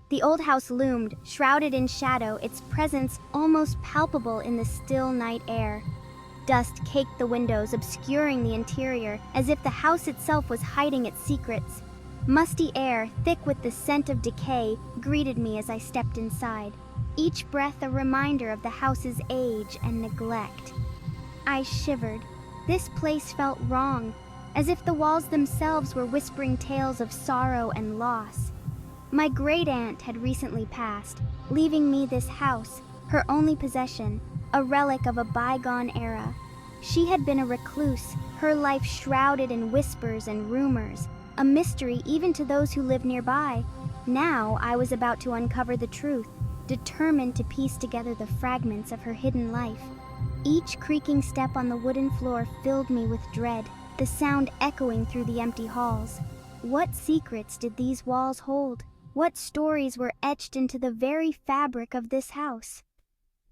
The old house loomed, shrouded in shadow, its presence almost palpable in the still night air. Dust caked the windows, obscuring the interior, as if the house itself was hiding its secrets. Musty air, thick with the scent of decay, greeted me as I stepped inside, each breath a reminder of the house's age and neglect. I shivered. This place felt wrong, as if the walls themselves were whispering tales of sorrow and loss. My great-aunt had recently passed, leaving me this house, her only possession, a relic of a bygone era. She had been a recluse, her life shrouded in whispers and rumors, a mystery even to those who lived nearby. Now I was about to uncover the truth, determined to piece together the fragments of her hidden life. Each creaking step on the wooden floor filled me with dread, the sound echoing through the empty halls. What secrets did these walls hold? What stories were etched into the very fabric of this house?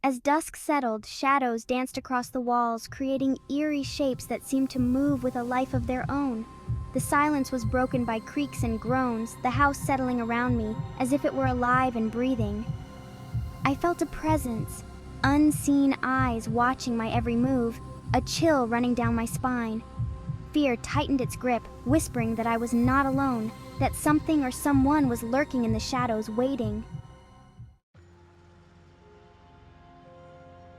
As dusk settled, shadows danced across the walls, creating eerie shapes that seemed to move with a life of their own. The silence was broken by creaks and groans, the house settling around me, as if it were alive and breathing. I felt a presence, unseen eyes watching my every move, a chill running down my spine. Fear tightened its grip, whispering that I was not alone, that something or someone was lurking in the shadows, waiting.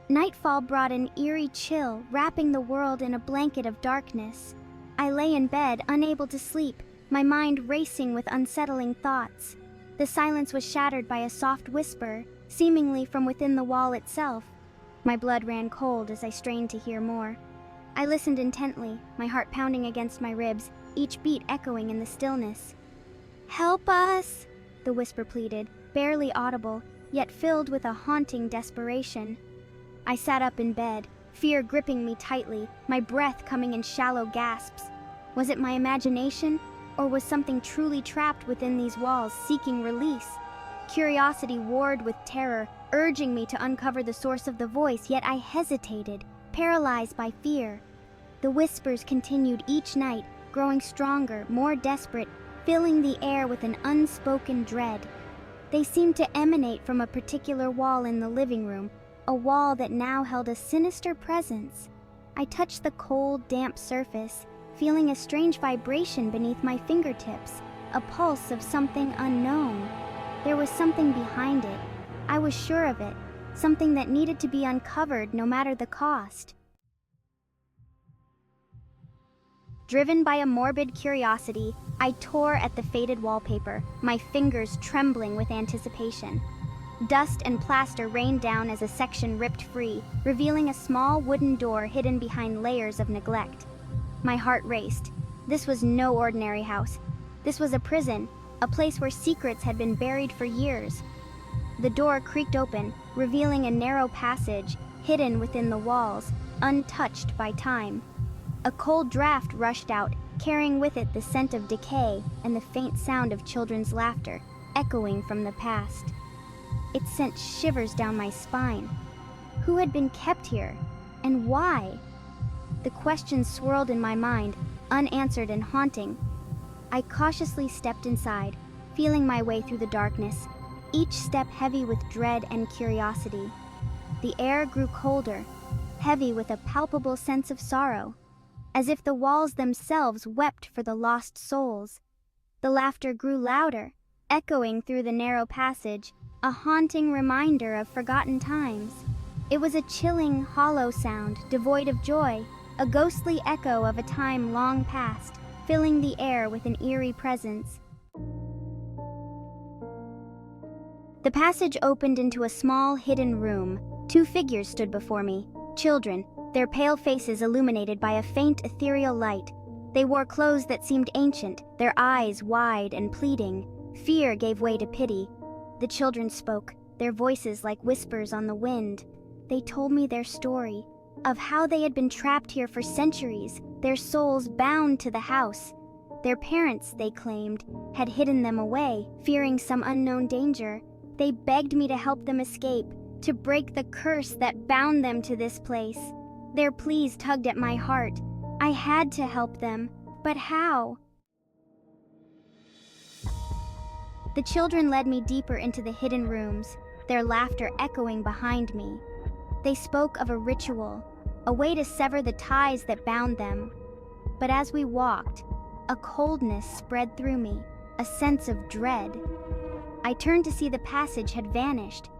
Nightfall brought an eerie chill, wrapping the world in a blanket of darkness. I lay in bed, unable to sleep, my mind racing with unsettling thoughts. The silence was shattered by a soft whisper, seemingly from within the wall itself. My blood ran cold as I strained to hear more. I listened intently, my heart pounding against my ribs, each beat echoing in the stillness. "Help us!" the whisper pleaded, barely audible, yet filled with a haunting desperation. I sat up in bed, fear gripping me tightly, my breath coming in shallow gasps. Was it my imagination, or was something truly trapped within these walls seeking release? Curiosity warred with terror, urging me to uncover the source of the voice, yet I hesitated, paralyzed by fear. The whispers continued each night, growing stronger, more desperate, filling the air with an unspoken dread. They seemed to emanate from a particular wall in the living room, a wall that now held a sinister presence. I touched the cold, damp surface, feeling a strange vibration beneath my fingertips, a pulse of something unknown. There was something behind it. I was sure of it, something that needed to be uncovered no matter the cost. Driven by a morbid curiosity, I tore at the faded wallpaper, my fingers trembling with anticipation. Dust and plaster rained down as a section ripped free, revealing a small wooden door hidden behind layers of neglect. My heart raced. This was no ordinary house. This was a prison, a place where secrets had been buried for years. The door creaked open, revealing a narrow passage, hidden within the walls, untouched by time. A cold draft rushed out, carrying with it the scent of decay and the faint sound of children's laughter, echoing from the past. It sent shivers down my spine. Who had been kept here, and why? The questions swirled in my mind, unanswered and haunting. I cautiously stepped inside, feeling my way through the darkness, each step heavy with dread and curiosity. The air grew colder, heavy with a palpable sense of sorrow, as if the walls themselves wept for the lost souls. The laughter grew louder, echoing through the narrow passage, a haunting reminder of forgotten times. It was a chilling, hollow sound, devoid of joy, a ghostly echo of a time long past, filling the air with an eerie presence. The passage opened into a small, hidden room. Two figures stood before me, children, their pale faces illuminated by a faint, ethereal light. They wore clothes that seemed ancient, their eyes wide and pleading. Fear gave way to pity. The children spoke, their voices like whispers on the wind. They told me their story, of how they had been trapped here for centuries, their souls bound to the house. Their parents, they claimed, had hidden them away, fearing some unknown danger. They begged me to help them escape, to break the curse that bound them to this place. Their pleas tugged at my heart. I had to help them, but how? The children led me deeper into the hidden rooms, their laughter echoing behind me. They spoke of a ritual, a way to sever the ties that bound them. But as we walked, a coldness spread through me, a sense of dread. I turned to see the passage had vanished.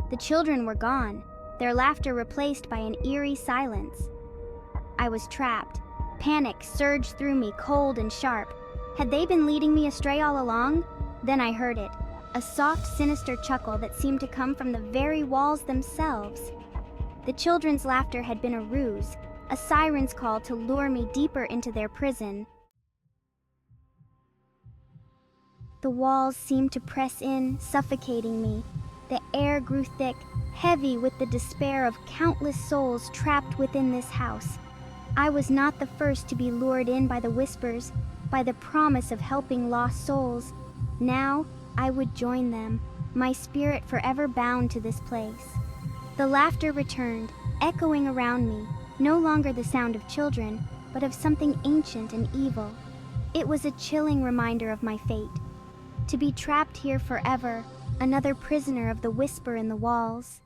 The children were gone, their laughter replaced by an eerie silence. I was trapped. Panic surged through me, cold and sharp. Had they been leading me astray all along? Then I heard it, a soft, sinister chuckle that seemed to come from the very walls themselves. The children's laughter had been a ruse, a siren's call to lure me deeper into their prison. The walls seemed to press in, suffocating me. The air grew thick, heavy with the despair of countless souls trapped within this house. I was not the first to be lured in by the whispers, by the promise of helping lost souls. Now, I would join them, my spirit forever bound to this place. The laughter returned, echoing around me, no longer the sound of children, but of something ancient and evil. It was a chilling reminder of my fate. To be trapped here forever, another prisoner of the whisper in the walls.